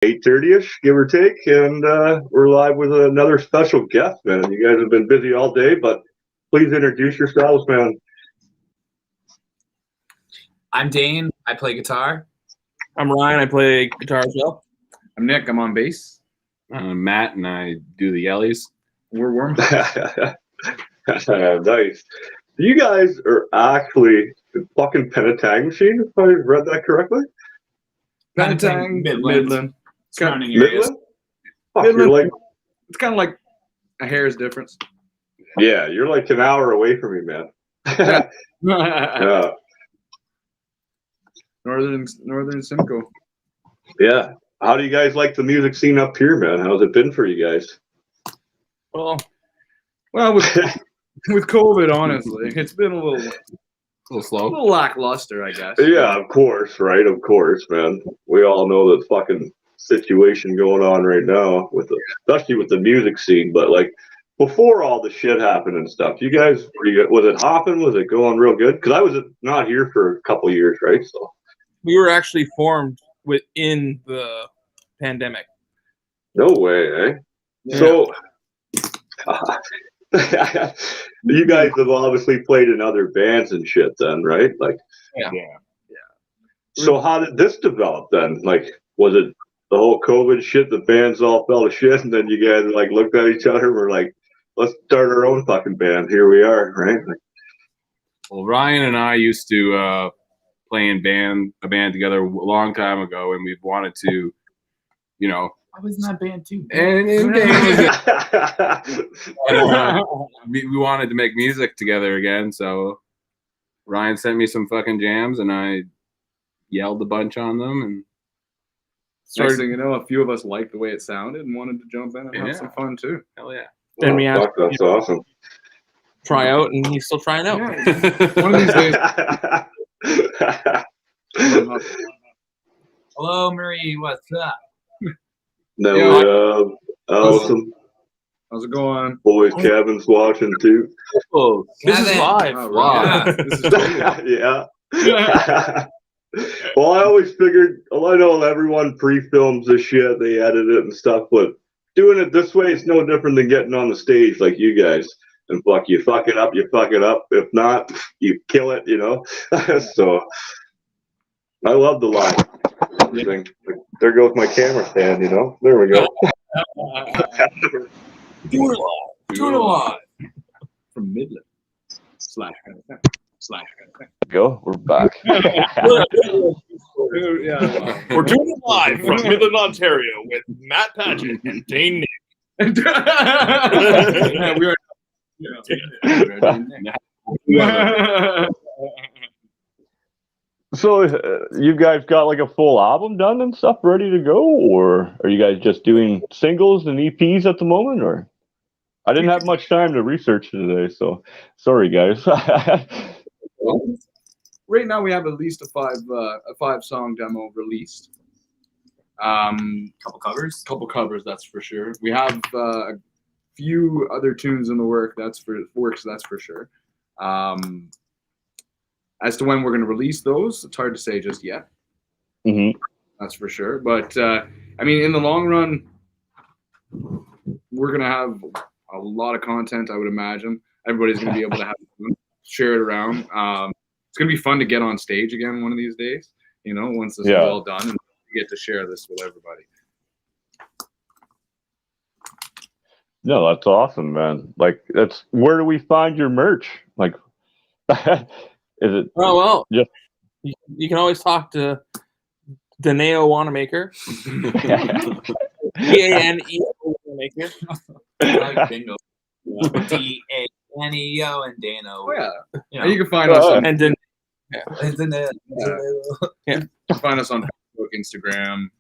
8:30ish, give or take, and we're live with another special guest, man. You guys have been busy all day, but please introduce yourselves, man. I'm Dane. I play guitar. I'm Ryan. I play guitar as well. I'm Nick. I'm on bass. I'm Matt, and I do the yellies. We're Wormhusk. Nice. You guys are actually the fucking Pentatang Machine, if I read that correctly? Pentatang, Midland. Surrounding areas. Midland? Fuck, you're like, It's kind of like a hair's difference. yeah, you're like an hour away from me, man. Yeah. Northern Simcoe. Yeah. How do you guys like the music scene up here, man? How's it been for you guys? Well, with COVID, honestly, it's been a little slow. a little lackluster, I guess. Yeah, of course, right? Of course, man. We all know the fucking situation going on right now, especially with the music scene. But like before all the shit happened and stuff, was it hopping? Was it going real good? Because I was not here for a couple of years, right? So We were actually formed within the pandemic. no way, eh? Yeah. So you guys have obviously played in other bands and shit, then, right? Like, Yeah. So how did this develop then? Like, was it the whole COVID shit? The bands all fell to shit, and then you guys like looked at each other and were like, "Let's start our own fucking band." Here we are, right? Like, Well, Ryan and I used to play in a band together a long time ago, and we wanted to, I was in that band too. and we wanted to make music together again. So Ryan sent me some fucking jams, and I yelled a bunch on them, and Next thing you know, a few of us liked the way it sounded and wanted to jump in and have some fun too. hell yeah. Then we asked fuck, that's awesome. try out, and he's still trying out. Yeah. One of these days. Hello, Marie. What's up? No, awesome. How's it going? Boys, Kevin's watching too. Oh, this is Kevin. live. Oh, Wow. right. This is great. Yeah. Well, I always figured, I know everyone pre-films this shit, they edit it and stuff, but doing it this way, it's no different than getting on the stage like you guys. And you fuck it up, you fuck it up. If not, you kill it, So, I love the live thing. There goes my camera stand, There we go. Do it live. From Midland. / Go, we're back. Yeah. We're doing it live from Midland, Ontario with Matt Paget and Dane Nick. Yeah, we are. So, you guys got like a full album done and stuff ready to go, or are you guys just doing singles and EPs at the moment, or? I didn't have much time to research today, so sorry, guys. Right now, we have at least a 5-song demo released. Couple covers. Couple covers, that's for sure. We have a few other tunes in the works, that's for sure. As to when we're going to release those, it's hard to say just yet. Mm-hmm. That's for sure. But I mean, in the long run, we're going to have a lot of content, I would imagine. Everybody's going to be able to share it around. It's going to be fun to get on stage again one of these days, once this is all done, and we get to share this with everybody. No, that's awesome, man. Like, where do we find your merch? Like, is it? Oh, well, Yeah. You can always talk to Daneo Wanamaker. D-A-N-E-O Wanamaker. I like bingo. D-A-N-E-O and Dano. Oh, yeah. And you can find us on, And then, find us on Facebook, Instagram.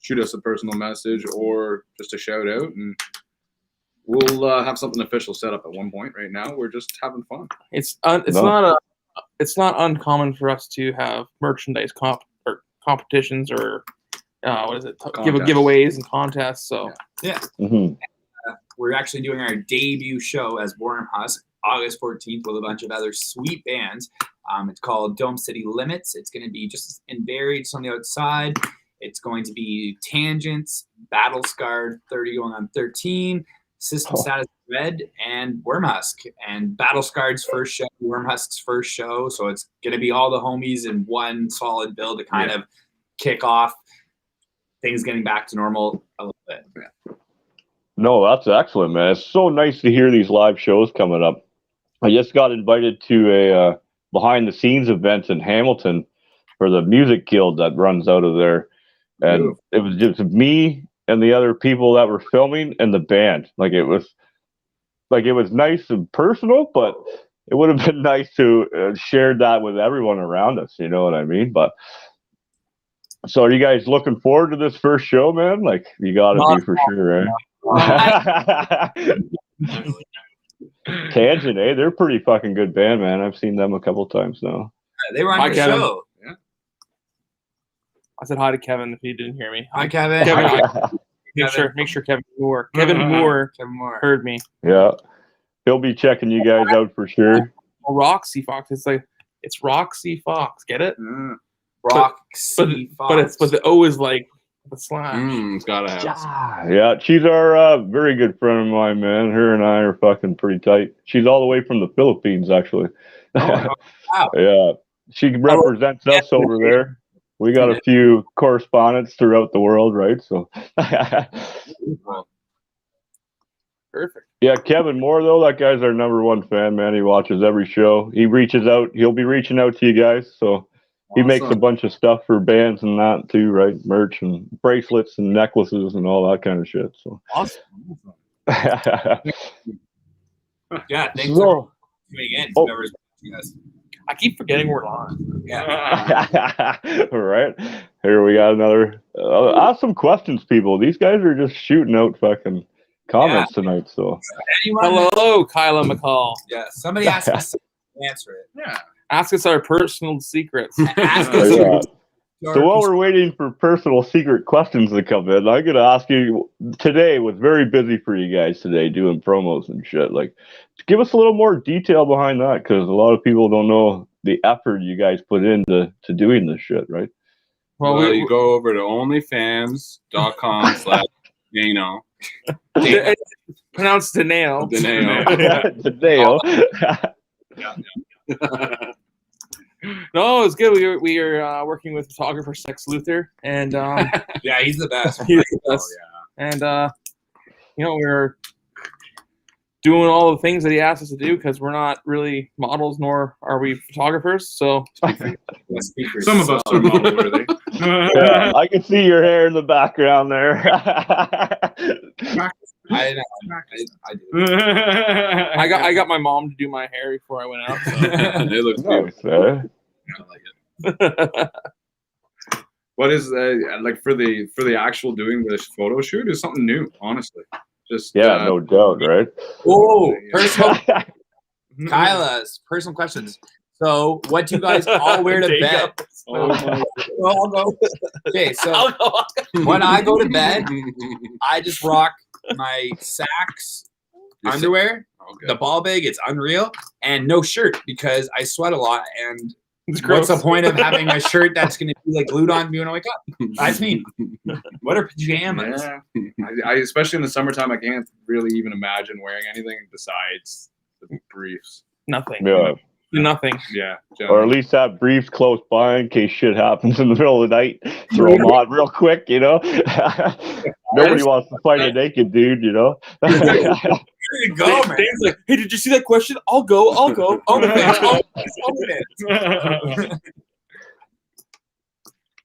Shoot us a personal message or just a shout out, and we'll have something official set up at one point. Right now, we're just having fun. it's not uncommon for us to have merchandise competitions or giveaways and contests. So Yeah. Mm-hmm. We're actually doing our debut show as Wormhusk August 14th with a bunch of other sweet bands. It's called Dome City Limits. It's going to be just in Barrie, just on the outside. It's going to be Tangents, Battle Scarred, 30 going on 13, System Status Red, and Wormhusk. And Battle Scarred's first show, Wormhusk's first show. So it's going to be all the homies in one solid build to kind of kick off things getting back to normal a little bit. No, that's excellent, man. It's so nice to hear these live shows coming up. I just got invited to a behind the scenes event in Hamilton for the music guild that runs out of there. And it was just me and the other people that were filming and the band. Like it was nice and personal, but it would have been nice to share that with everyone around us. You know what I mean? But so are you guys looking forward to this first show, man? Like you got to be for sure, right? Tangent, eh? They're a pretty fucking good band, man. I've seen them a couple times now. They were on the show. Yeah. I said hi to Kevin if he didn't hear me. Hi, Kevin. Make sure Kevin Moore heard me. Yeah, he'll be checking you guys out for sure. Roxy Fox. It's Roxy Fox. Get it? Roxy Fox. But the O is like the slash. It's gotta have. Yeah, she's our very good friend of mine, man. Her and I are fucking pretty tight. She's all the way from the Philippines, actually. Wow. Yeah, she represents us over there. We got a few correspondents throughout the world, right? So, perfect. Yeah, Kevin Moore, though, that guy's our #1 fan, man. He watches every show. He reaches out. He'll be reaching out to you guys. So he makes a bunch of stuff for bands and that too, right? Merch and bracelets and necklaces and all that kind of shit. So awesome. Yeah, thanks for tuning in. Whoever's watching us. I keep forgetting we're on. Yeah. All right. Here we got another. Ask some questions, people. These guys are just shooting out fucking comments tonight. So. Hello, Kyla McCall. Yeah. Somebody ask us to answer it. Yeah. Ask us our personal secrets. Ask us. So while we're waiting for personal secret questions to come in, I'm gonna ask you. Today was very busy for you guys today, doing promos and shit. Like, give us a little more detail behind that, because a lot of people don't know the effort you guys put into doing this shit, right? Well, you go over to onlyfans.com/Dano. Pronounced Dano. Dano. No, it's good. We are working with photographer Sex Luther, and yeah, he's the best. He's the best. Oh, yeah. And we're doing all the things that he asked us to do, because we're not really models, nor are we photographers. So some of us are model worthy. Yeah, I can see your hair in the background there. I do. I got my mom to do my hair before I went out. So. It looks good. I like it. What is like for the actual doing this photo shoot is something new, honestly. Just no doubt, right? Oh, personal. Kyla's personal questions. So, what do you guys all wear to bed? I'll go. Okay, so when I go to bed, I just rock my Saks underwear. Okay. The ball bag, it's unreal, and no shirt because I sweat a lot. And what's the point of having a shirt that's going to be like glued on me when I wake up? That's me. What are pajamas? Yeah. I especially in the summertime, I can't really even imagine wearing anything besides the briefs. Nothing. Yeah. Nothing. Yeah. Or at least have briefs close by in case shit happens in the middle of the night. Throw them on real quick, you know. Nobody wants to fight a naked dude, you know. There you go, man. Dave's like, hey, did you see that question? I'll go. Oh, that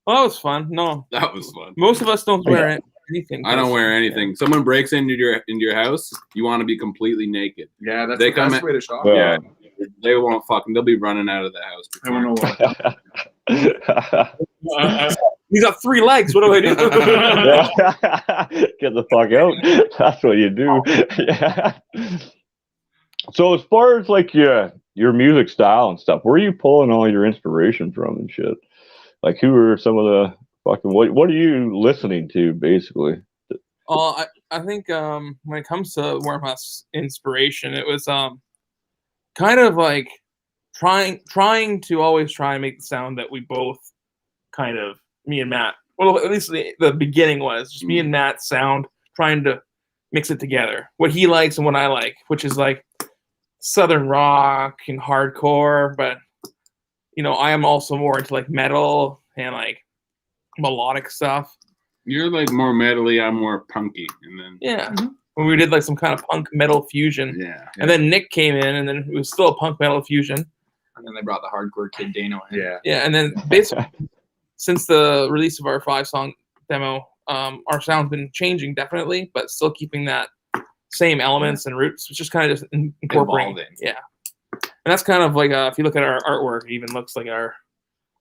was fun. No, that was fun. Most of us don't wear anything. I don't wear anything. Someone breaks into your house, you want to be completely naked. Yeah, that's the best way to shop. Yeah, they won't fucking. They'll be running out of the house. I don't know what. He's got 3 legs. What do I do? Get the fuck out. That's what you do. Yeah. So as far as like your music style and stuff, where are you pulling all your inspiration from and shit? Like, who are some of the fucking what are you listening to basically? I think when it comes to Wormhusk's inspiration, it was kind of like trying to always try and make the sound that we both kind of, me and Matt, Well, at least the beginning was just me and Matt sound trying to mix it together. What he likes and what I like, which is like southern rock and hardcore, but I am also more into like metal and like melodic stuff. You're like more metally, I'm more punky, and then when we did like some kind of punk metal fusion, and then Nick came in, and then it was still a punk metal fusion, and then they brought the hardcore kid Dano in. And then basically since the release of our 5-song demo, our sound's been changing definitely, but still keeping that same elements and roots. It's just kind of just incorporating. And that's kind of like if you look at our artwork, it even looks like our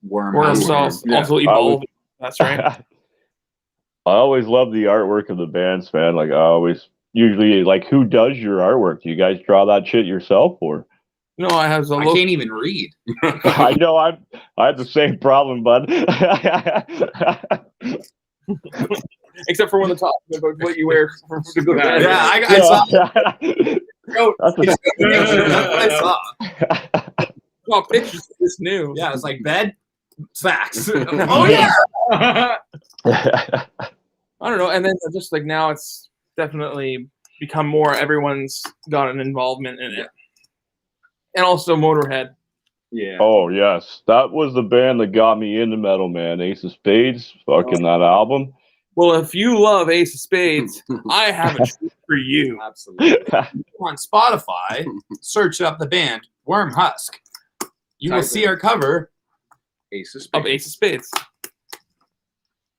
Wormhusk also evolving. That's right. I always love the artwork of the bands, man. Like I always usually like, who does your artwork? Do you guys draw that shit yourself or? No, I can't even read. I know. I have the same problem, bud. Except for when the top about what you wear to go to bed. I saw. I saw pictures of this new. Yeah, it's like bed facts. Oh yeah. I don't know, and then just like now, it's definitely become more. Everyone's got an involvement in it. And also Motorhead. Yeah. Oh, yes. That was the band that got me into metal, man. Ace of Spades, fucking that album. Well, if you love Ace of Spades, I have a treat for you. Absolutely. On Spotify, search up the band Wormhusk. You will see our cover Ace of Ace of Spades.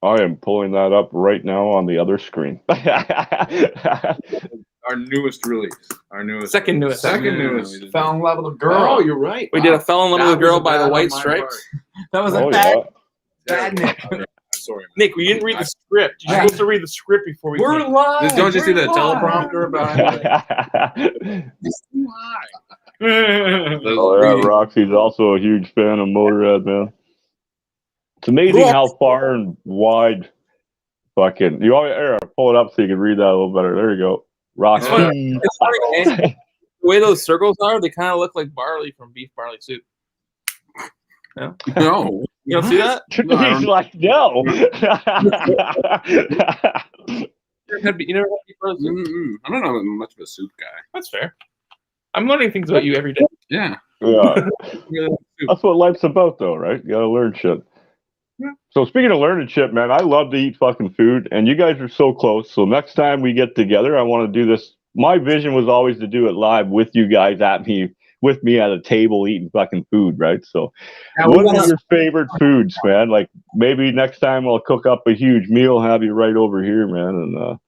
I am pulling that up right now on the other screen. Our newest release. Second newest. Fell in love with a girl. Oh, you're right. We did a Fell in Love with a Girl by the White Stripes. That was a bad Nick. Sorry. Nick, we didn't read the script. You're supposed to read the script before we. We're live. Don't you see the teleprompter about it? It's too high. Oh, yeah, Roxy's also a huge fan of Motorhead, man. It's amazing how far and wide fucking. You want to pull it up so you can read that a little better. There you go. Roxy. It's funny, man. The way those circles are, they kind of look like barley from beef barley soup. Yeah? No. You don't see that? He's like, no. You never had beef barley soup? I don't know much of a soup guy. That's fair. I'm learning things about you every day. Yeah. That's what life's about, though, right? You gotta learn shit. Yeah. So speaking of learning shit, man, I love to eat fucking food, and you guys are so close. So next time we get together, I want to do this. My vision was always to do it live with you guys with me at a table eating fucking food, right? So what are your favorite foods, man? Like maybe next time I'll cook up a huge meal, have you right over here, man. And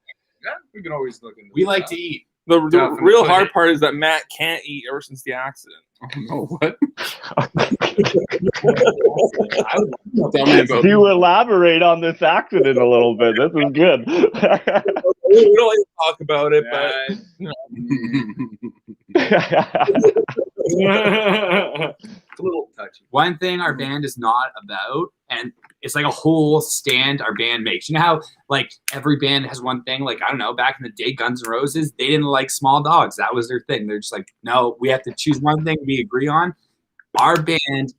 we can always look into We like to eat. The real hard part is that Matt can't eat ever since the accident. Oh, what? Do you elaborate on this accident a little bit? This is good. We don't like to talk about it, but it's a little touchy. One thing our band is not about, and it's like a whole stand our band makes. You know how like every band has one thing? Like, I don't know, back in the day, Guns N' Roses, they didn't like small dogs. That was their thing. They're just like, no, we have to choose one thing we agree on. Our band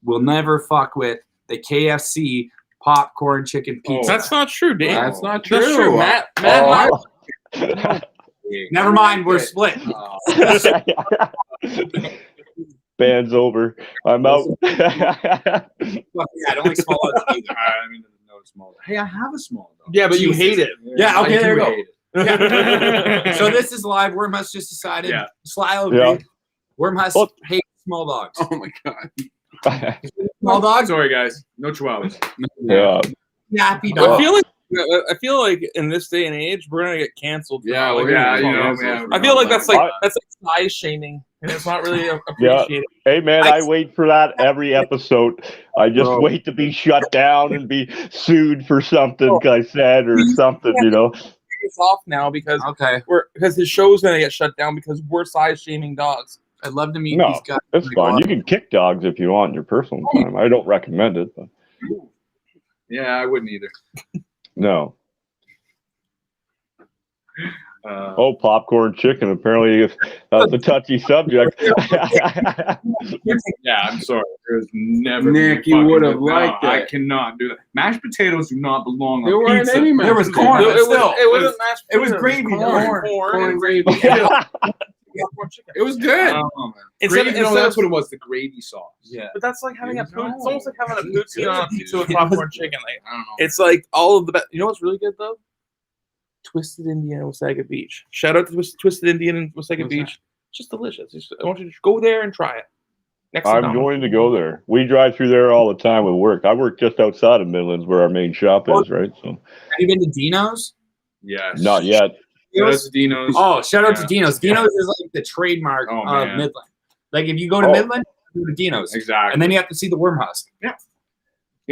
will never fuck with the KFC popcorn chicken pizza. That's not true, Dave. That's not true. That's true. Matt. Never mind, we're split. Band's over. I'm out. I don't like small dogs either. I mean, no small dog. Hey, I have a small dog. Yeah, but you hate it. Yeah, okay, there you go. Yeah. So this is live. Wormhusk just decided. Yeah. Sly will agree. Wormhusk hates small dogs. Oh my god. Small dogs? Sorry, guys. No chihuahuas. Yeah. Nappy dogs. I feel like in this day and age, we're gonna get canceled. Yeah, I feel like that's like size shaming, and it's not really appreciated. Hey man, I wait for that every episode. I just wait to be shut down and be sued for something I said or something, you know. It's off now because his show's gonna get shut down because we're size shaming dogs. I'd love to meet these guys. It's fine. You can kick dogs if you want in your personal time. I don't recommend it. But. Yeah, I wouldn't either. No. Popcorn chicken. Apparently, that's a touchy subject. Yeah, I'm sorry. There's never. Nick, you would have liked I it. cannot do that. Mashed potatoes do not belong There on weren't pizza. any There was mashed corn. potatoes. It wasn't mashed It was potatoes. gravy. Corn and gravy. It was good. That's what it was. The gravy sauce. Yeah. But that's like having a No. It's almost like having a It's poutine on a good, pizza dude. with popcorn chicken. Like, I don't know. it's like all of the best. You know what's really good though? Twisted Indian in Wasaga Beach. Shout out to Twisted Indian in Wasaga What's Beach. It's just delicious. I want you to go there and try it. Next to I'm Domino's. going to go there. We drive through there all the time with work. I work just outside of Midlands, where our main shop is, right? So Have you been to Dino's? Yes. not yet. That's Dino's. Oh, shout out to Yeah. Dino's. Dino's is like the trademark Oh, of man. Midland. Like if you go to Oh. Midland, you go to Dino's. Exactly. And then you have to see the Wormhusk. You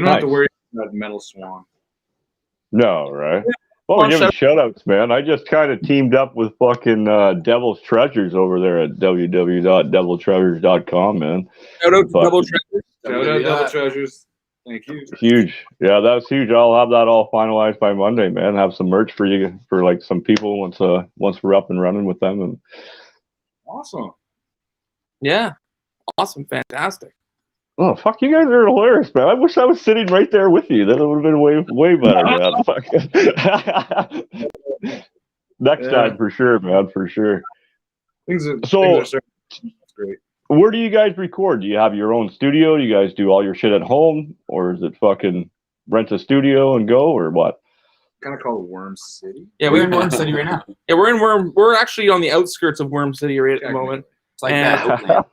don't have to Nice. worry about metal swan. No, right? Well, Well, we're giving shout outs, man. I just kind of teamed up with fucking Devil's Treasures over there at www.deviltreasures.com, man. Shout out to But- Double Treasure. Shout out Double Treasures. Thank you. Huge. Yeah, that's huge. I'll have that all finalized by Monday, man. Have some merch for you, for like some people once we're up and running with them. And Awesome. Yeah. Awesome. Fantastic. oh, fuck, you guys are hilarious, man. I wish I was sitting right there with you. That would have been way better, man. Fuck. Next Yeah. time, for sure, man, for sure. Things are So- starting. That's great. Where do you guys record? Do you have your own studio? Do you guys do all your shit at home? Or is it fucking rent a studio and go, or what? Kind of call it Worm City. Yeah, We're in Worm City right now. Yeah, we're in Worm. We're actually on the outskirts of Worm City right at the moment. It's like And- that.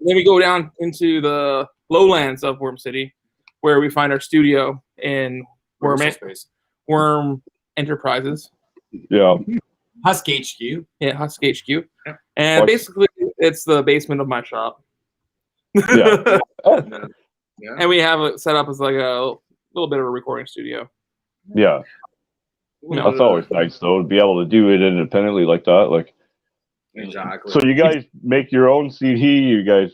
Then we go down into the lowlands of Worm City, where we find our studio in Worm, Space. Worm Enterprises. Yeah. Husk HQ. Yeah, Husk HQ. And What? basically, it's the basement of my shop. Yeah. Yeah. And we have it set up as like a little bit of a recording studio. Yeah. That's always nice, though, to be able to do it independently like that. Like, Exactly. so you guys make your own CD? You guys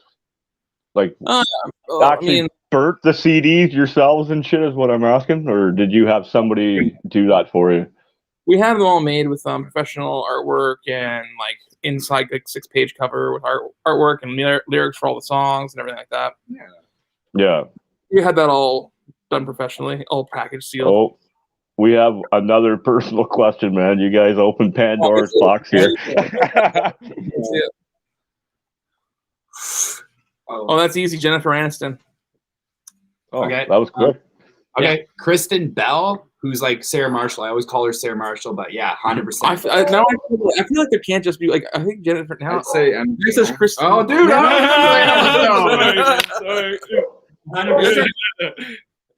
like I actually mean, burnt the CDs yourselves and shit? Is what I'm asking, or did you have somebody do that for you? we have them all made with professional artwork and like inside like 6-page cover with artwork and lyrics for all the songs and everything like that. Yeah. We had that all done professionally, all packaged, sealed. Oh, we have another personal question, man. You guys open Pandora's box here. Oh, that's easy, Jennifer Aniston. Oh, Okay. that was quick. Okay. Kristen Bell, who's like Sarah Marshall. I always call her Sarah Marshall, but yeah, 100%. I feel like there can't just be like I think Jennifer now. I'd say This is Kristen. Oh, dude. Sorry. 100%.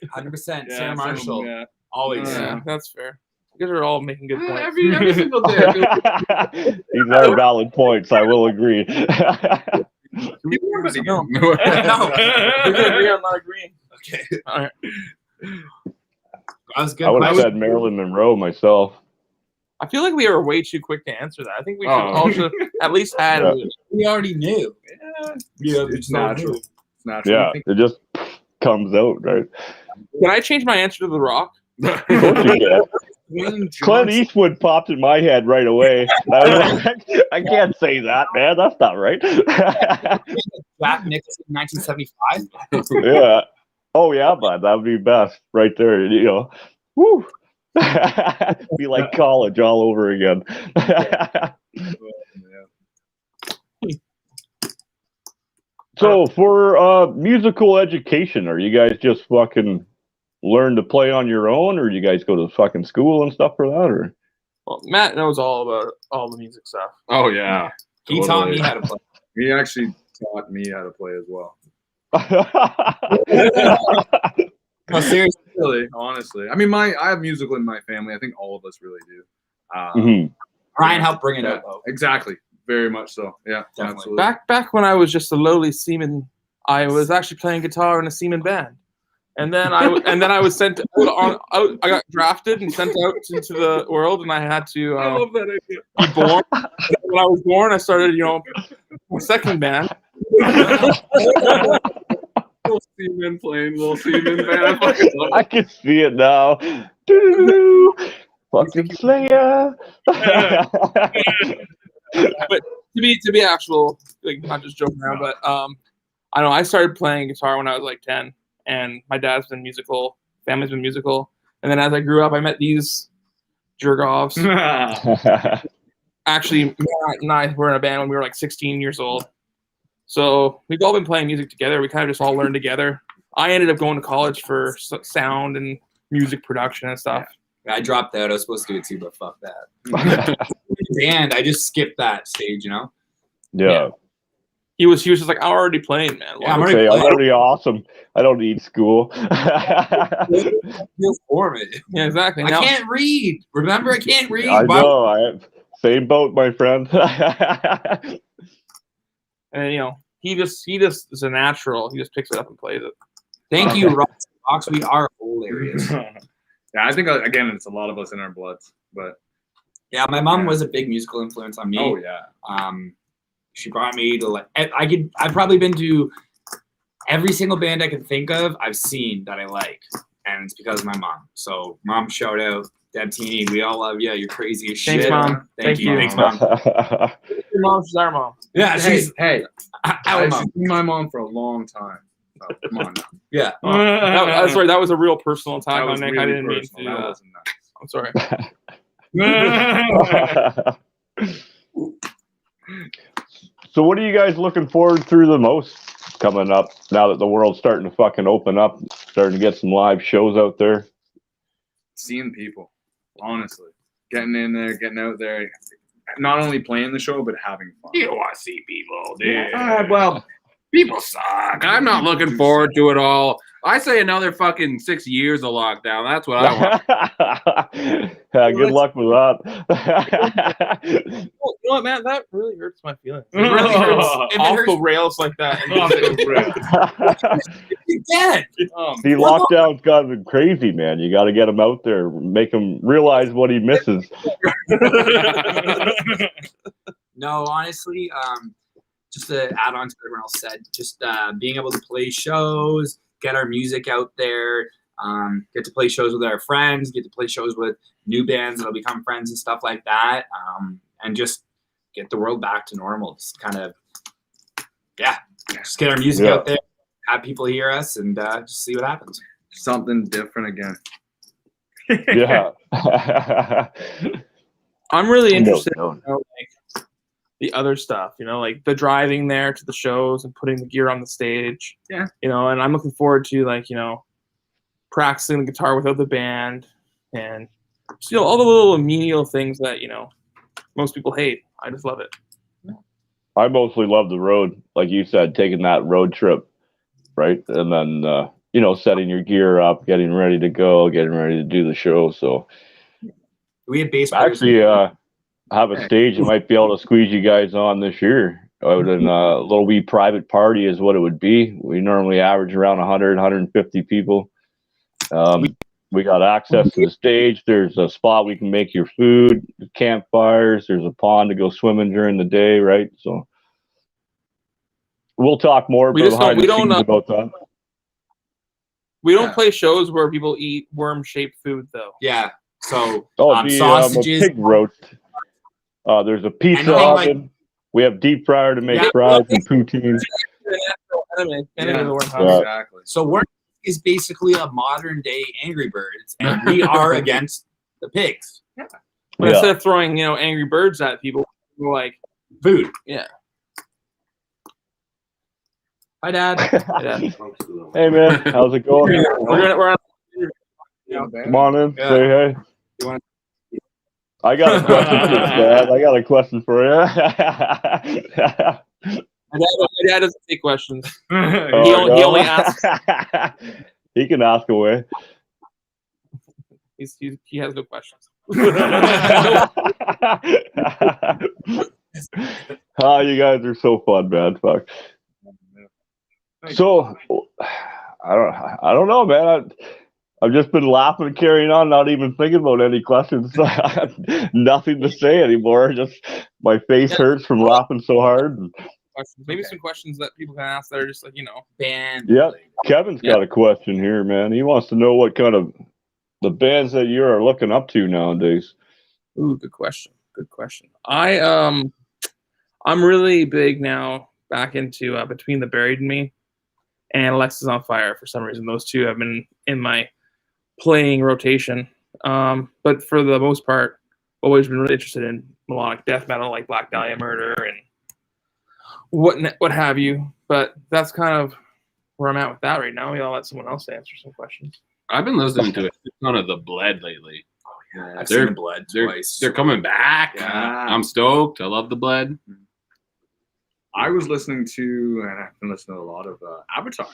100%. Yeah, Sarah Marshall. Yeah. Always. Yeah, that's fair. You guys are all making good points. Every single day. I feel These are valid points. I will agree. No, we agree on not agreeing. Okay. All right. That was good. I would have question. said Marilyn Monroe myself. I feel like we are way too quick to answer that. I think we should Oh. all should at least had. Yeah. We already knew. Yeah, It's natural. It's natural. Yeah, it just comes out, right? Can I change my answer to The Rock? Of course you can. Clint Eastwood popped in my head right away. I was like, I can't say that, man. That's not right. Jack Nicholson, 1975. Yeah. Oh yeah, bud. That would be best right there. You know. Woo. Be like college all over again. So for musical education, are you guys just fucking learn to play on your own, or do you guys go to fucking school and stuff for that, or? Well, Matt knows all about all the music stuff. Oh yeah. He taught me how to play. He actually taught me how to play as well. No, seriously. Really, honestly. I mean, I have musical in my family. I think all of us really do. Mhm. Ryan helped bring it Yeah, up, though. exactly. Very much so. Yeah, Definitely. absolutely. Back when I was just a lowly seaman, I was actually playing guitar in a seaman band, and then I was sent out. I got drafted and sent out into the world, and I had to I love that idea. be born. When I was born, I started, my second band. Little seaman playing, little seaman band. I fucking love I can see it now. Doo-doo-doo. Fucking Slayer. But to be actual, like not just joking around, but I don't know. I started playing guitar when I was like 10, and my dad's been musical, family's been musical, and then as I grew up, I met these jerk-offs. Actually, Matt and I were in a band when we were like 16 years old. So we've all been playing music together. We kind of just all learned together. I ended up going to college for sound and music production and stuff. I dropped out. I was supposed to do it too, but fuck that. Band, I just skipped that stage, you know? Yeah. He was just like, I'm already playing, man. Yeah, I'm I'm already awesome. I don't need school. Feel for me. Yeah, exactly. I can't read. Remember, I can't read. I know. Same boat, my friend. And you know, he just is a natural. He just picks it up and plays it. Thank you, Rox. We are hilarious. Yeah, I think again, it's a lot of us in our bloods, but yeah, my mom was a big musical influence on me. Oh yeah. She brought me to I've probably been to every single band I can think of. I've seen that I like, and it's because of my mom. So, mom, shout out, Deb Teeny. We all love you. You're crazy as shit. Thanks, Mom. Thank you. Thanks, Mom. Your mom, she's our mom. Yeah, She's our mom. been my mom for a long time. So, come on now. Yeah. Sorry, that was a real personal attack on Nick. Really I didn't mean personal. to. That wasn't I'm sorry. So what are you guys looking forward through the most coming up now that the world's starting to fucking open up, starting to get some live shows out there? Seeing people, honestly. Getting in there, getting out there. Not only playing the show, but having fun. You want to see people, dude. Yeah. Well, people suck. I'm not looking forward to it all. I say another fucking 6 years of lockdown. That's what I want. Yeah, good luck with that. You know what, man? That really hurts my feelings. It really hurts. Off the rails like that. You're dead. See, lockdown's gotten crazy, man. You got to get him out there, make him realize what he misses. No, honestly, just to add on to what everyone else said, just being able to play shows, get our music out there, get to play shows with our friends, get to play shows with new bands that'll become friends and stuff like that, and just get the world back to normal. Just kind of, just get our music out there, have people hear us, and just see what happens. Something different again. Yeah. I'm really interested in like the other stuff, you know, like the driving there to the shows and putting the gear on the stage. Yeah. You know, and I'm looking forward to like, you know, practicing the guitar without the band and you know, all the little menial things that, you know, most people hate. I just love it. I mostly love the road, like you said, taking that road trip, right? And then, you know, setting your gear up, getting ready to go, getting ready to do the show. So we had bass actually have a stage that might be able to squeeze you guys on this year. Out in a little wee private party is what it would be. We normally average around 100, 150 people. We got access to the stage. There's a spot we can make your food, campfires. There's a pond to go swimming during the day, right? So we'll talk more about that. We don't play shows where people eat worm-shaped food, though. Yeah. So sausages, a pig roast. There's a pizza oven. We have deep fryer to make fries and poutine. Exactly. So Worm is basically a modern day Angry Birds, and we are against the pigs. Yeah. But instead of throwing, you know, Angry Birds at people, we're like food. Yeah. Hi, Dad. Hi, Dad. Hey, man. How's it going? We're on. Come on in. Say hey. I got a question for you, Dad. I got a question for you. My dad doesn't take questions. He only asks. He can ask away. He has no questions. Oh, you guys are so fun, man. Fuck. So, I don't know, man. I've just been laughing and carrying on, not even thinking about any questions. Nothing to say anymore. Just my face hurts from laughing so hard. Maybe some questions that people can ask that are just like, you know, band. Yeah, Kevin's got a question here, man. He wants to know what kind of the bands that you are looking up to nowadays? Ooh, good question. Good question. I'm really big now back into Between the Buried and Me and Alexis on Fire. For some reason, those two have been in my playing rotation. But for the most part, always been really interested in melodic death metal like Black Dahlia Murder and what have you. But that's kind of where I'm at with that right now. I'll let someone else answer some questions. I've been listening to a ton of The Bled lately. I've seen The Bled twice. They're coming back. Yeah. I'm stoked. I love The Bled. I was listening to, and I've been listening to a lot of Avatar.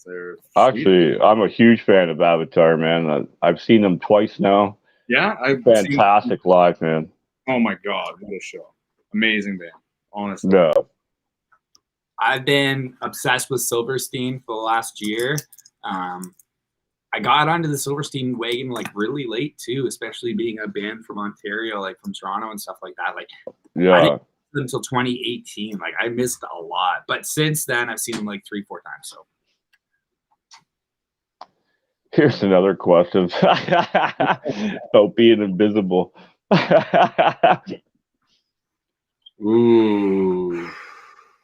They're Actually, I'm a huge fan of Avatar, man. I've seen them twice now. Yeah, Fantastic live, man. Oh my god, what a show! Amazing band, honestly. Yeah. I've been obsessed with Silverstein for the last year. I got onto the Silverstein wagon like really late too, especially being a band from Ontario, like from Toronto and stuff like that. Like, Yeah. I didn't see them until 2018. Like, I missed a lot, but since then I've seen them like 3-4 times. So Here's another question about being invisible. Ooh.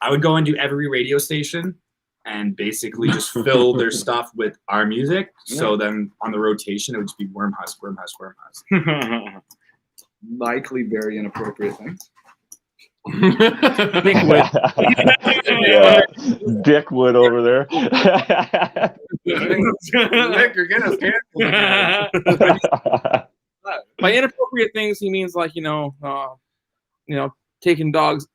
I would go into every radio station and basically just fill their stuff with our music. So then on the rotation, it would just be Wormhusk. Likely very inappropriate things. Yeah. Dickwood over there. Nick, you're getting us canceled. By inappropriate things, he means like taking dogs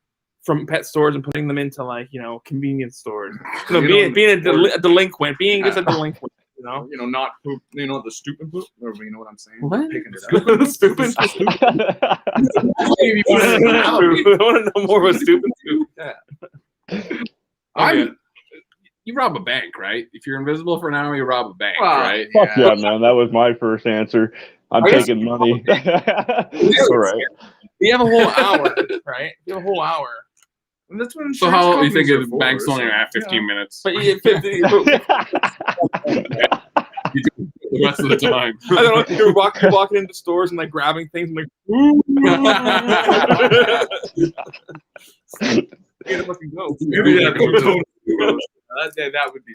from pet stores and putting them into like convenience stores. Being a delinquent, being just a delinquent. Not poop. The stupid poop. Or you know what I'm saying? What? Picking it up. Stupid. I want to know more about stupid poop. Yeah. You rob a bank, right? If you're invisible for an hour, you rob a bank, Well, right? Fuck yeah, man. That was my first answer. I'm taking money. All right. You have a whole hour, right? You have a whole hour. And that's what So how you think of the bank's only at 15 minutes? But you get 50. You do it the rest of the time. I don't know. You're walking into stores and like grabbing things and like, ooh. Get a fucking go.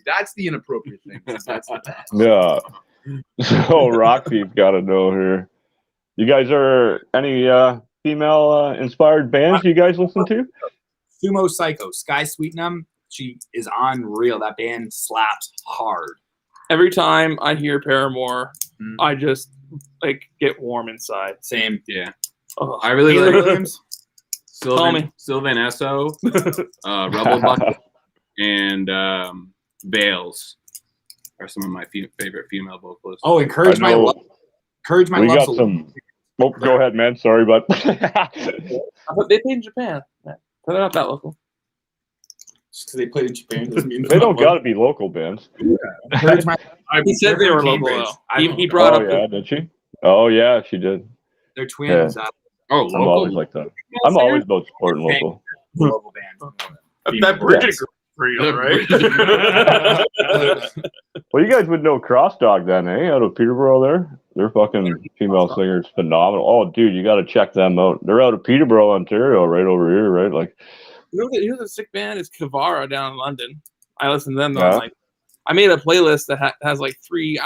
That's the inappropriate thing. That's the best. Yeah. So Roxy's got to know here. You guys are any female inspired bands you guys listen to? Sumo Psycho, Sky Sweetnam, she is unreal. That band slaps hard. Every time I hear Paramore, I just like get warm inside. Same. Yeah. Oh, I really Taylor like Williams. Sylvan Esso, Rebel Bucket, and Bales are some of my favorite female vocalists. Oh, Encourage My Love. Encourage My We Love. got some. Oh, go ahead, man. Sorry, but but they played in Japan. They're not that local. Just because they played in Japan doesn't mean they don't got to be local bands. Encourage My He said they were local, though. He brought up. Yeah, did she? Oh, yeah, she did. They're twins. Yeah. Oh, I'm always like that. I'm always about supporting local. Local bands. That Bridget group for you, right? Well, you guys would know Crossdog then, eh? Out of Peterborough there. Their fucking female singer's phenomenal. Oh, dude, you got to check them out. They're out of Peterborough, Ontario, right over here, right? Like, you know the sick band is Kavara down in London. I listen to them. Though. Yeah. I made a playlist that has like 300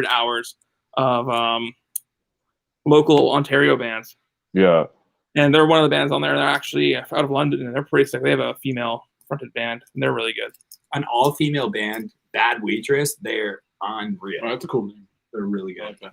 hours of local Ontario bands. Yeah. And they're one of the bands on there. They're actually out of London, and they're pretty sick. They have a female-fronted band, and they're really good. An all-female band, Bad Waitress, they're unreal. Oh, that's a cool name. They're really good. Okay.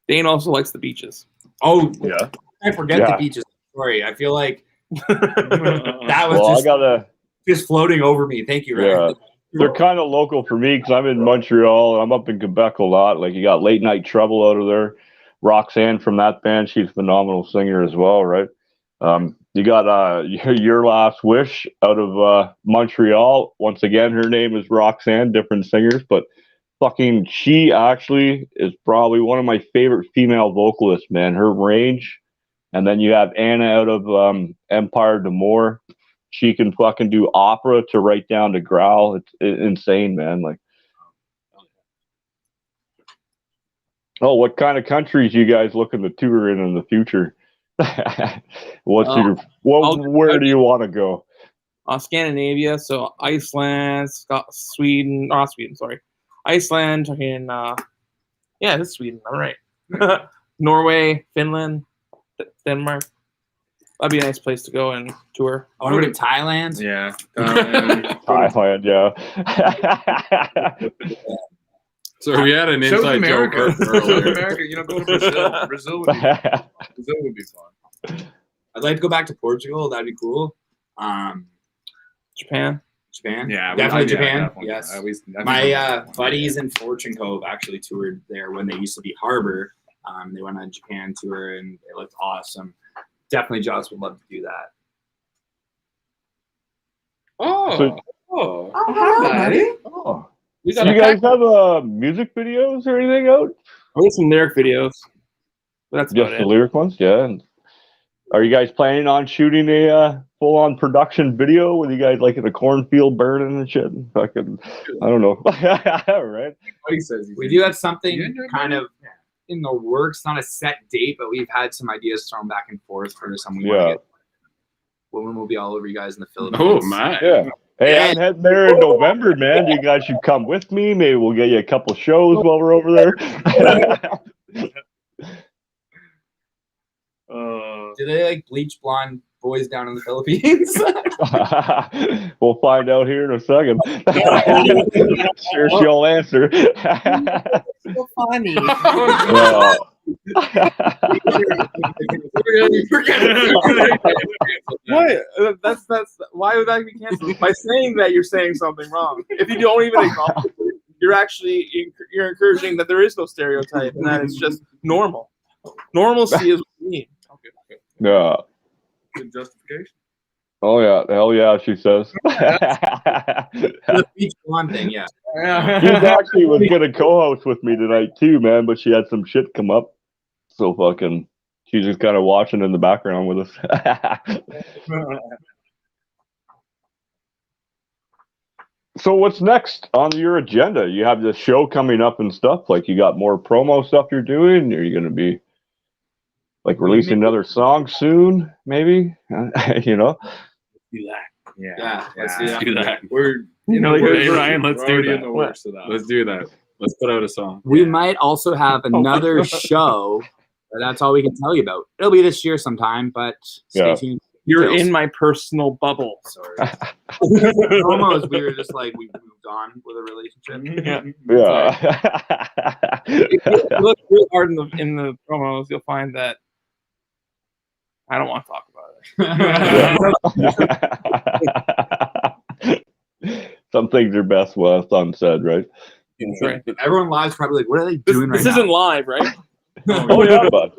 Dane also likes the beaches. Oh, yeah. I forget the beaches. Sorry, I feel like that was just floating over me. Thank you, Ryan. Yeah. They're kind of local for me because I'm in Montreal and I'm up in Quebec a lot. Like, you got Late Night Trouble out of there. Roxanne from that band, she's a phenomenal singer as well, right? You got Your Last Wish out of Montreal. Once again, her name is Roxanne, different singers, but fucking she actually is probably one of my favorite female vocalists, man. Her range. And then you have Anna out of Empire de Moore. she can fucking do opera to right down to growl. It's insane, man. Like, oh, what kind of countries you guys looking to tour in the future? Where do you want to go? Scandinavia, so Iceland, Sweden, sorry. Iceland, fucking, yeah, this is Sweden, all right. Norway, Finland, Denmark. That'd be a nice place to go and tour. I want to go to Thailand. Yeah. Thailand, yeah. So we had an inside joke South earlier. America, you know, go to Brazil. Brazil would be fun. I'd like to go back to Portugal. That'd be cool. Japan. Yeah, Definitely Japan. definitely. Yes. I My buddies in Fortune Cove actually toured there when they used to be Harbor. They went on a Japan tour and it looked awesome. Definitely, Josh would love to do that. So We you got guys have music videos or anything out? I got some lyric videos. But that's Just about the it. lyric ones, yeah. And are you guys planning on shooting a full-on production video with you guys like in a cornfield burning and shit? Fucking, I don't know. Right? He says We do have something kind of in the works, not a set date, but we've had some ideas thrown back and forth for something we want to get. When we'll be all over you guys in the Philippines. Oh my! Yeah. Hey, I'm heading there in November, man. You guys should come with me. Maybe we'll get you a couple shows while we're over there. Do they like bleach blonde boys down in the Philippines? We'll find out here in a second. Sure, she'll answer. So funny. What? That's why would that be canceled? By saying that, you're saying something wrong. If you don't even acknowledge it, you're actually you're encouraging that there is no stereotype and that it's just normal. Normalcy is what we need. Yeah. Good justification. Oh yeah, hell yeah, she says. The bleach blonde thing, yeah. She actually was gonna co-host with me tonight too, man, but she had some shit come up. So fucking, she's just kind of watching in the background with us. So what's next on your agenda? You have this show coming up and stuff. Like you got more promo stuff you're doing. Are you gonna be like releasing another song soon? Maybe you know. Do that. Yeah, let's do that. We're Ryan, let's do already that. in the works of that. Let's do that. Let's put out a song. We might also have another show. But that's all we can tell you about. It'll be this year sometime, but stay tuned. You're in my personal bubble. Sorry. Almost, we were just like we moved on with a relationship. Yeah. If you look real hard in the promos, you'll find that I don't want to talk about it. Some things are best left unsaid, right? That's right. Everyone live's probably like, what are they doing This right isn't now? live, right? Oh yeah, bud.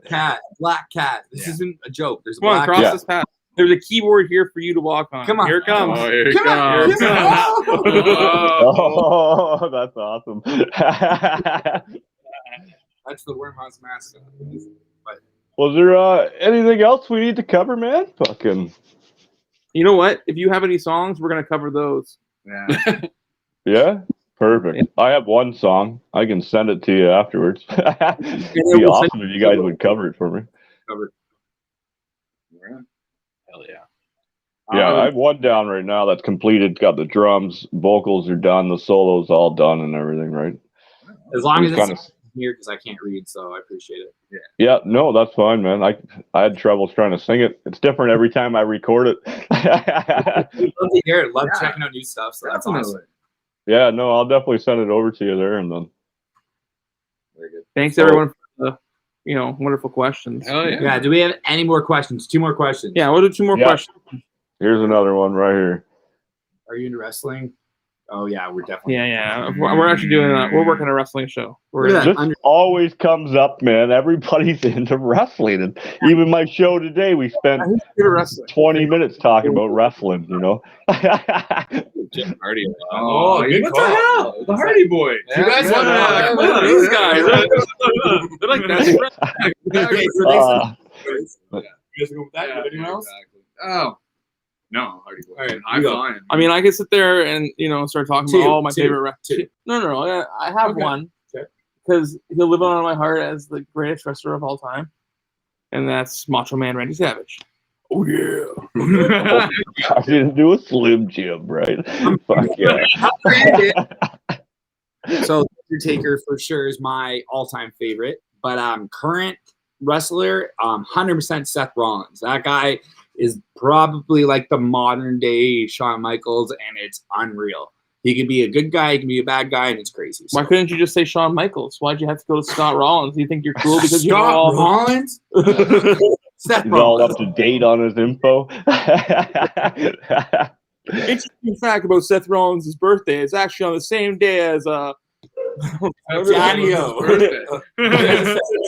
Cat, black cat. This isn't a joke. There's a Come on, black cross cat. this path. There's a keyboard here for you to walk on. Come on. Here it comes. Oh, here it Come on. comes. Come on. Oh, that's awesome. That's the Wormhusk mascot. Was there anything else we need to cover, man? Fucking. You know what? If you have any songs, we're gonna cover those. Yeah. Yeah. Perfect. I have one song. I can send it to you afterwards. It'd be awesome if you guys would cover it for me. Hell yeah. Yeah, I have one down right now that's completed. Got the drums, vocals are done, the solos all done, and everything. Right. As long as It's it's here, because I can't read, so I appreciate it. Yeah, no, that's fine, man. I had troubles trying to sing it. It's different every time I record it. Love to hear it. Love checking out new stuff. So that's awesome. Yeah, no, I'll definitely send it over to you there, and then. Very good. Thanks everyone for the wonderful questions. Hell yeah. Yeah. Do we have any more questions? 2 more questions. Yeah, we'll do 2 more questions. Here's another one right here. Are you into wrestling? Oh yeah, we're definitely. Yeah. We're actually doing we're working a wrestling show. Look at that. This always comes up, man. Everybody's into wrestling, and even my show today, we spent 20 minutes talking about wrestling. You know. Jim Hardy. Oh, good what call. the hell? The Hardy Boys. You guys Come have on, These guys. They're like best friends. Okay, so Uh, you guys go with that? Anyone else? Exactly. Oh, No, Hardy Boy. All right, I'm you go. fine. I mean, I could sit there and start talking Two, about all my two, favorite. two. No. I have Okay. one Okay. because he'll live on in my heart as the greatest wrestler of all time, and that's Macho Man Randy Savage. Oh yeah. I didn't do a Slim Jim, right? Fuck yeah. So Undertaker for sure is my all-time favorite, but current wrestler, 100% Seth Rollins. That guy is probably like the modern day Shawn Michaels, and it's unreal. He can be a good guy, he can be a bad guy, and it's crazy. So. Why couldn't you just say Shawn Michaels? Why'd you have to go to Scott Rollins? Do you think you're cool because you're Scott all Rollins? Seth He's all Rollins. up to date on his info. Interesting fact about Seth Rollins' birthday. It's actually on the same day as Daniel.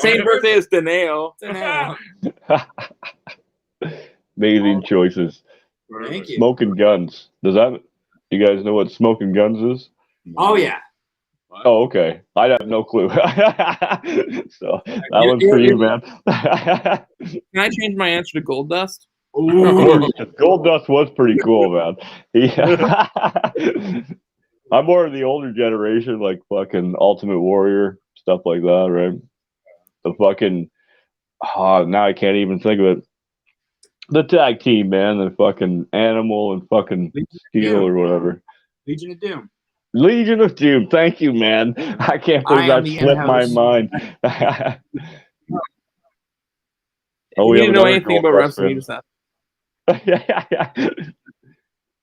same birthday as Daneo. Amazing choices. Thank you. Smoking Guns. You guys know what Smoking Guns is? Oh yeah. Oh, okay. I have no clue. So that one's for you, man. Can I change my answer to Gold Dust? Gold Dust was pretty cool, man. I'm more of the older generation, like fucking Ultimate Warrior, stuff like that, right? The fucking now I can't even think of it. The tag team, man, the fucking Animal and fucking Steel or whatever. Legion of Doom. Legion of Doom. Thank you, man. I can't believe that slipped my mind. You didn't know anything about wrestling, you just have.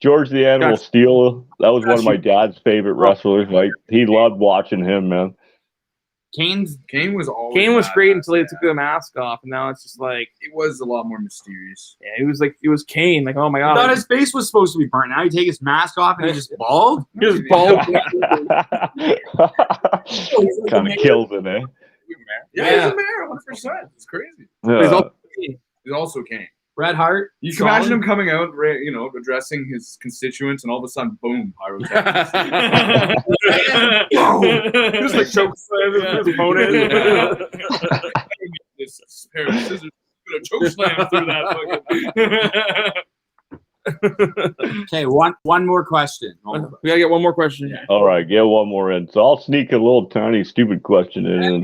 George the Animal Gotcha. Steel. That was one of my Gotcha. dad's favorite wrestlers. Like he loved watching him, man. Kane was always Kane was badass, great until they yeah. took the mask off, and now it's just like It was a lot more mysterious. yeah, it was Kane. Like oh my I god, thought his face was supposed to be burnt. Now you take his mask off and he's just bald. he was bald. Kind of kills it, eh? Yeah, he's a mayor, 100%. It's crazy. Yeah. He's also Kane. Bred Hart. You can imagine him coming out, addressing his constituents, and all of a sudden, boom, pyrotechnics. Just like choke slam his opponent. This pair of scissors gonna choke slam through that fucking. Okay, one more question. We gotta get one more question. All right, get one more in. So I'll sneak a little tiny stupid question in.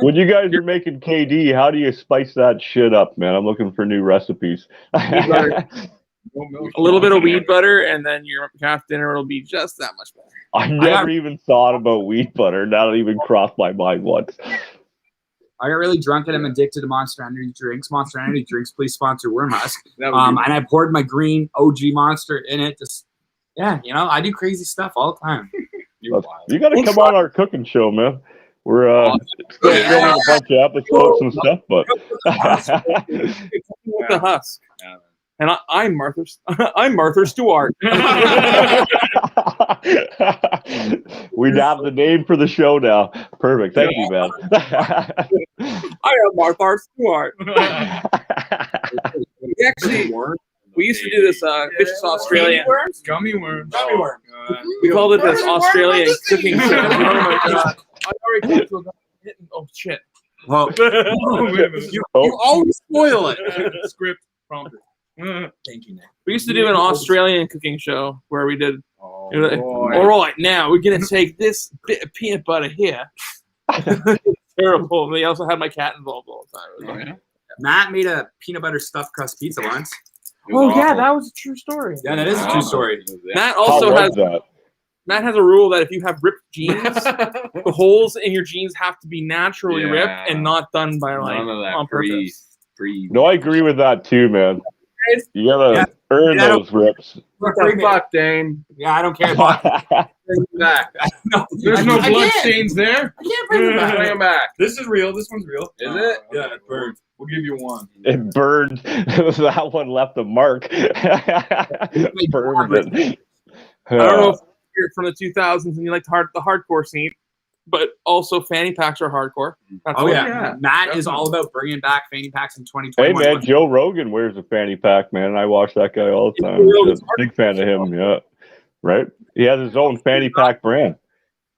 When you guys are making KD, how do you spice that shit up, man? I'm looking for new recipes. A little bit of weed butter, and then your half dinner will be just that much better. I never even thought about wheat butter. That even crossed my mind once. I got really drunk and I'm addicted to Monster Energy drinks. Monster Energy drinks, please sponsor Wormhusk. That would be And I poured my green OG Monster in it. I do crazy stuff all the time. You got to come on our cooking show, man. We're still filming a bunch of episodes and stuff, but With the husk. And I'm Martha Stewart. We'd have the name for the show now. Perfect. Thank you, man. I am Martha Stewart. We used to do this vicious Australian. Gummy worms. We called it this Australian cooking show. Oh my god! I already got to oh shit! Well, Wait a minute. you always spoil it. Script prompted. Thank you, Nick. We used to do an Australian cooking show where we did. Oh, All right, now we're gonna take this bit of peanut butter here. Terrible. And they also had my cat involved all the time. Matt made a peanut butter stuffed crust pizza once. Oh yeah, that was a true story. Yeah, that is a true story. Matt also has Matt has a rule that if you have ripped jeans, the holes in your jeans have to be naturally ripped and not done by on purpose. No, I agree with that too, man. You gotta earn those rips. Fuck, Dane. Yeah, I don't care about bring them back. There's no blood stains there. I can't bring them back. Bring them back. This is real. This one's real. Is it? Yeah, it burned. We'll give you one. It burned. That one left a mark. Burned it. I don't know if you're from the 2000s and you like the hardcore scene, but also fanny packs are hardcore. That's Matt is all about bringing back fanny packs in Hey 2021. man, Joe Rogan wears a fanny pack, man. I watch that guy all the time. Big fan of him, yeah. Right? He has his own fanny pack brand.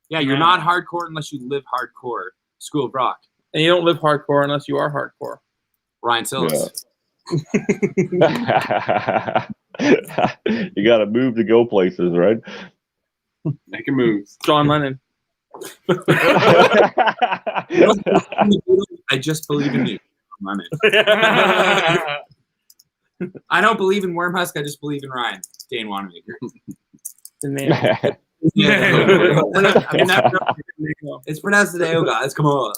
Yeah, you're not hardcore unless you live hardcore. School of Rock. And you don't live hardcore unless you are hardcore. Ryan Sillis. Yeah. You got to move to go places, right? Making moves. John Lennon. I just believe in you. I don't believe in Wormhusk. I just believe in Ryan. Dane Wanamaker. It's pronounced Deo, guys. Come on.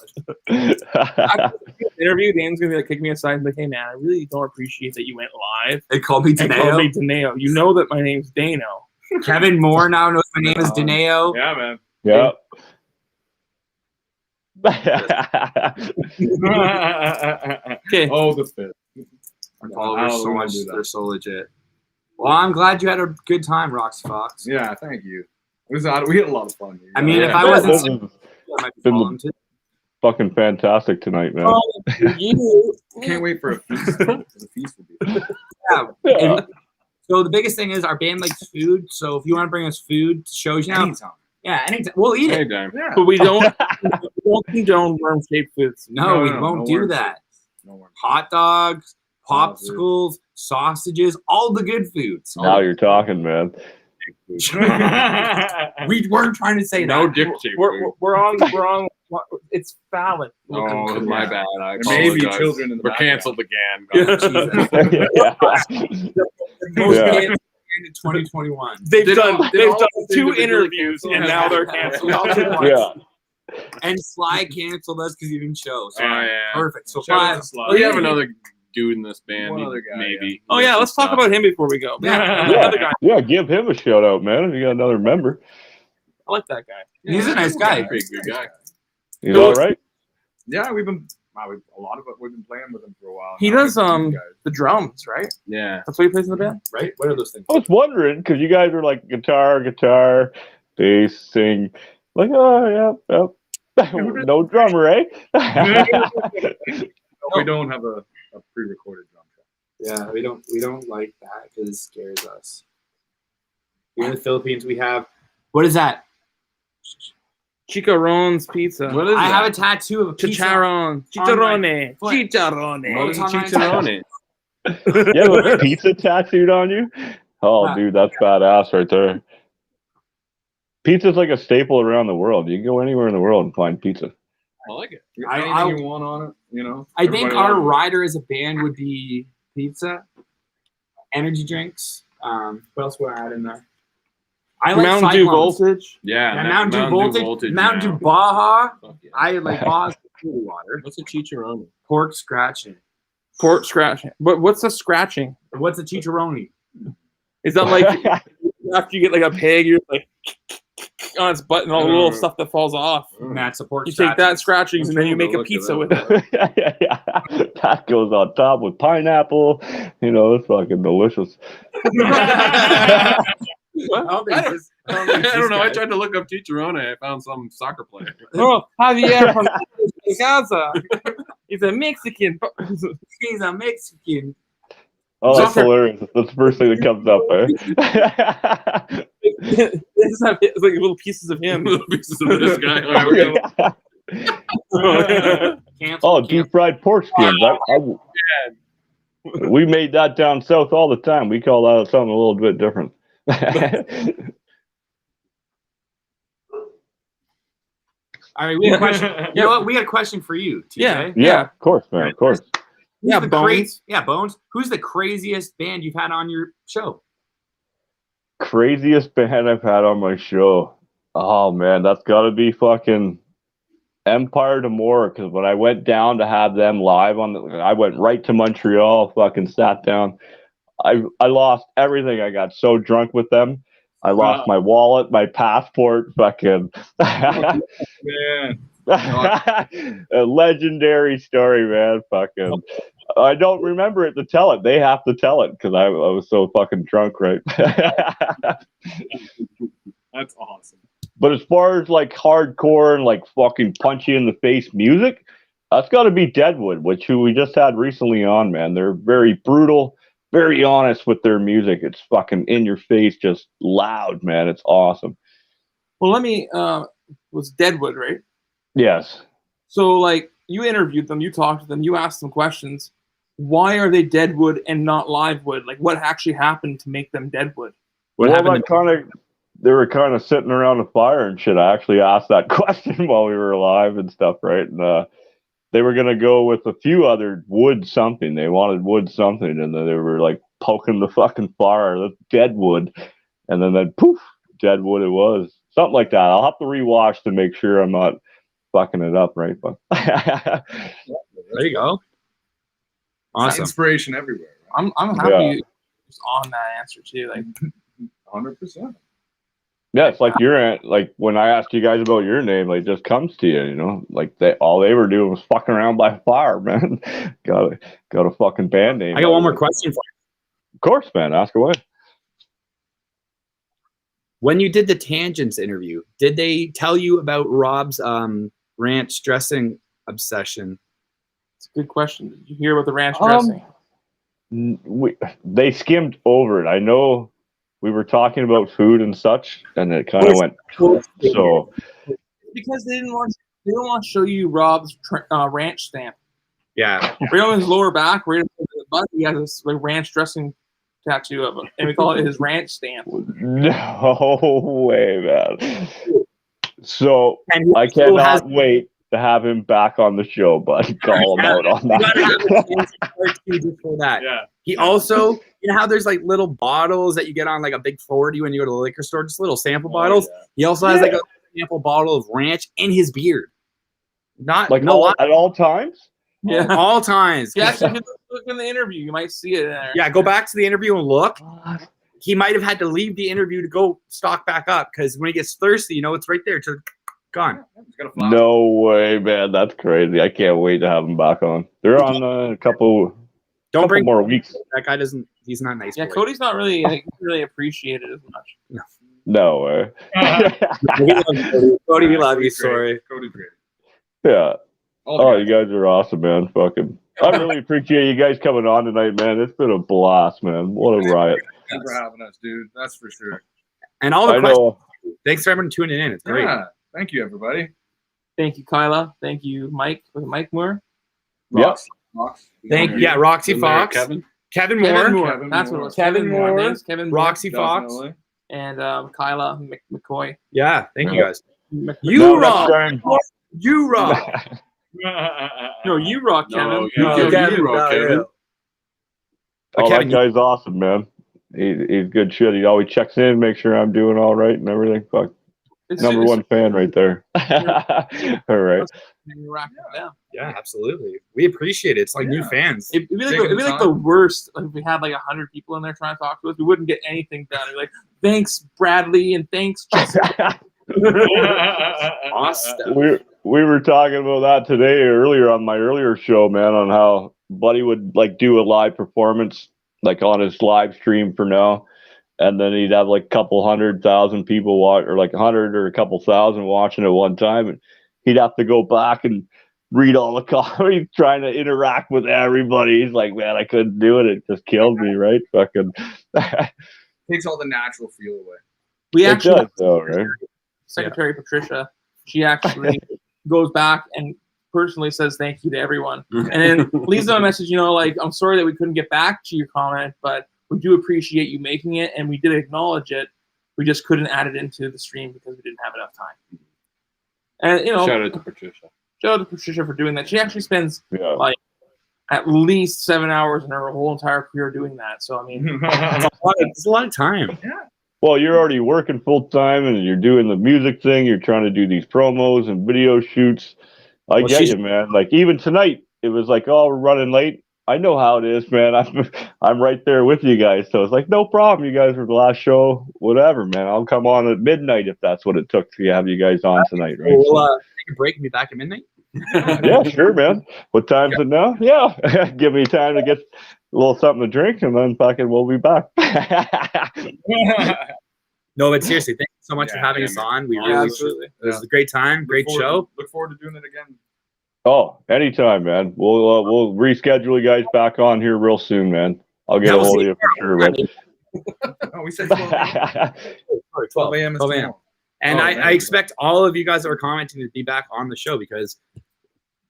Interview. Dane's gonna be like, kick me aside and be like, hey man, I really don't appreciate that you went live. They called me Deneo. You know that my name's Dano. Kevin Moore now knows my name is Deneo. Yeah, man. Yeah. Okay. Oh, the fifth. Our followers they're so legit. Well, I'm glad you had a good time, Roxy Fox. Yeah, thank you. We had a lot of fun. I mean, if I wasn't sick, I might be following too. Fucking fantastic tonight, man. Can't wait for a feast. The feast will be. Yeah. So the biggest thing is our band likes food. So if you want to bring us food to shows, you know, Anytime. yeah, anytime we'll eat it. Anytime. Yeah. But we don't condone worm-shaped foods. No, we no, won't no do worms. that. No worries. Hot dogs, popsicles, sausages, all the good foods. Now you're talking, man. We weren't trying to say No that. dick shape. We're on. It's valid. Oh, my bad. I There may be apologize. children in the We're background. canceled again. Most Yeah. bands in 2021. They've done all 2 individually interviews cancel? and now they're canceled. We all did once. Yeah. And Sly canceled us because he didn't show. So Oh, yeah. perfect. So Shout out five. to Sly. We have another dude in this band. One other guy, maybe. Oh yeah, let's talk about him before we go. Yeah. Another guy. Yeah, give him a shout out, man. If you got another member, I like that guy. He's a nice guy. Pretty good guy. he's all right. Yeah, we've been playing with him for a while. He now. does We've been the drums, right? Yeah. That's what he plays in the band. Right? What are those things? I was wondering because you guys are like guitar, bass, sing. Like, oh yeah. No drummer, eh? We don't have a pre-recorded drum track. Yeah, we don't like that because it scares us. Here in the Philippines, we have what is that? Chicharrone's Pizza. What is I that? have a tattoo of a pizza. Chicharron. Chicharrone. foot. Chicharrone. What is All the time. Chicharone? You have a pizza tattooed on you? Oh, Yeah. dude, that's badass right there. Pizza's like a staple around the world. You can go anywhere in the world and find pizza. I like it. Anything you want on it, you know. I think Everybody our loves it. rider as a band would be pizza, energy drinks. What else would I add in there? I like Mountain Dew Cyclones. Voltage. Yeah. Yeah, Mountain Dew Voltage. Mountain Dew Baja. Fuck yeah. I like Baja's cool water. What's a chicharone? Pork scratching. Pork scratching. But what's the scratching? What's a chicharroni? Is that like after you get like a pig, you're like on its butt and all the little stuff that falls off? That's a pork You take that scratchings and then you trying make to a look pizza it with up. it. That goes on top with pineapple. You know, it's fucking delicious. I don't think I don't- this- I don't know. I tried to look up chicharone. I found some soccer player. Oh, Javier from Gaza. He's a Mexican. He's a Mexican. Oh, that's Soccer- hilarious. That's the first thing that comes up, eh? It's like little pieces of him. Little pieces of this guy. All right, we're gonna- Oh, deep fried pork skins. We made that down south all the time. We call that something a little bit different. All right, we have a question. You know what? We got a question for you, TJ. Yeah. Yeah, of course, man. Of course. Who's Yeah, the Bones. Bones. Who's the craziest band you've had on your show? Craziest band I've had on my show. Oh man, that's got to be fucking Empire Demore. Because when I went down to have them live I went right to Montreal. Fucking sat down. I lost everything. I got so drunk with them. I lost my wallet, my passport. Fucking. Man. A legendary story, man. Fucking. I don't remember it to tell it. They have to tell it because I was so fucking drunk, right? That's awesome. But as far as like hardcore and like fucking punch you in the face music, that's got to be Deadwood, who we just had recently on, man. They're very brutal, very honest with their music. It's fucking in your face, just loud, man. It's awesome. Well, let me. Was Deadwood, right? Yes. So, like, you interviewed them, you talked to them, you asked them questions. why are they Deadwood and not Livewood? Like, what actually happened to make them Deadwood? They were kind of sitting around a fire and shit. I actually asked that question while we were alive and stuff, right? And they were gonna go with a few other wood something. They wanted wood something, and then they were like poking the fucking fire. That's Deadwood, and then poof, Deadwood it was. Something like that. I'll have to rewatch to make sure I'm not fucking it up, right? But there you go. Awesome. Inspiration everywhere. Right? I'm happy on that answer too. Like 100%. yeah, it's like like when I asked you guys about your name, like, it just comes to you, you know. Like all they were doing was fucking around by fire, man. got a fucking band name. I got one more question for you. Of course, man. Ask away. When you did the Tangents interview, did they tell you about Rob's ranch dressing obsession? it's a good question. Did you hear about the ranch dressing? They skimmed over it. I know we were talking about food and such, and it kind of went. So because they didn't want to show you Rob's ranch stamp. Yeah. Right on his lower back, right on the butt, he has this like ranch dressing tattoo of him, and we call it his ranch stamp. No way, man. So I cannot wait to have him back on the show, but call him out on that. Just for that. Yeah. He also, you know how there's like little bottles that you get on like a big 40 when you go to the liquor store, just little sample bottles. Yeah. He also has like a sample bottle of ranch in his beard. Not like at all times. Yeah, all times. Yeah, actually, if you look in the interview, you might see it in there. Yeah, go back to the interview and look. He might have had to leave the interview to go stock back up because when he gets thirsty, you know, it's right there. Gone. No way, man. That's crazy. I can't wait to have him back on. They're on a couple more weeks. That guy doesn't. He's not nice. Yeah, boy. Cody's not really appreciated as much. No way. Cody, we love you. Sorry. Cody's great. Yeah. Oh, you guys are awesome, man. Fucking. I really appreciate you guys coming on tonight, man. It's been a blast, man. What a riot. Thanks for having us, dude. That's for sure. And all the questions. Thanks for everyone tuning in. It's great. Yeah. Thank you, everybody. Thank you, Kyla. Thank you, Mike. Was it Mike Moore? Yep. Roxy Fox. Kevin Moore. That's what it was. Kevin Moore. Kevin Moore. Roxy Fox. Definitely. And Kyla McCoy. Yeah. Thank you guys. You rock. You rock. No, you rock, Kevin. You rock, Kevin. Oh, Kevin, that guy's awesome, man. He's good shit. He always checks in, make sure I'm doing all right and everything. Fuck. Number one fan right there. All right. Yeah, absolutely. We appreciate it. It's like new fans. It'd be like the worst. Like if we had like 100 people in there trying to talk to us, we wouldn't get anything done. It'd be like, thanks, Bradley, and thanks, Jessica. Awesome. We were talking about that today earlier on my earlier show, man, on how Buddy would like do a live performance like on his live stream for now. And then he'd have like a couple 100,000 people watch, or like 100 or a couple thousand watching at one time. And he'd have to go back and read all the comments, trying to interact with everybody. He's like, man, I couldn't do it. It just killed me, right? Fucking takes all the natural feel away. We actually does, though, right? Secretary Patricia, she actually goes back and personally says thank you to everyone. And then leaves them a message, you know, like, I'm sorry that we couldn't get back to your comment, but we do appreciate you making it, and we did acknowledge it. We just couldn't add it into the stream because we didn't have enough time. And, you know, shout out to Patricia. Shout out to Patricia for doing that. She actually spends like at least 7 hours in her whole entire career doing that. So, I mean, it's a lot of time. Yeah. Well, you're already working full time and you're doing the music thing. You're trying to do these promos and video shoots. I get you, man. Like even tonight, it was like, oh, we're running late. I know how it is, man. I'm right there with you guys. So it's like, no problem. You guys were the last show, whatever, man. I'll come on at midnight if that's what it took to have you guys on tonight, right? We'll take a break and be back at midnight. Yeah, sure, man. What time's it now? Yeah. Give me time to get a little something to drink and then fucking we'll be back. No, but seriously, thank you so much for having us on. We really, it was a great time, great show. Look forward to doing it again. Oh, anytime, man. We'll reschedule you guys back on here real soon, man. I'll get a hold of you for sure, man. We said 12 a.m. 12 a.m. And I expect all of you guys that were commenting to be back on the show because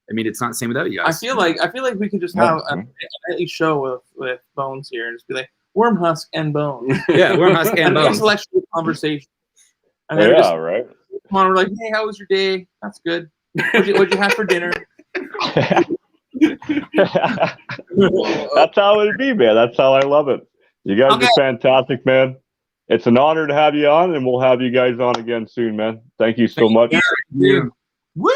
I mean, it's not the same without you I guys. feel like we could just have a nightly show with Bones here and just be like Wormhusk and Bones. Yeah, Wormhusk and Bones. Intellectual conversation. And Yeah, then just right. come on, we're like, hey, how was your day? That's good. What'd you have for dinner? That's how it'd be, man. That's how I love it. You guys are fantastic, man. It's an honor to have you on, and we'll have you guys on again soon, man. Thank you so much. Woo!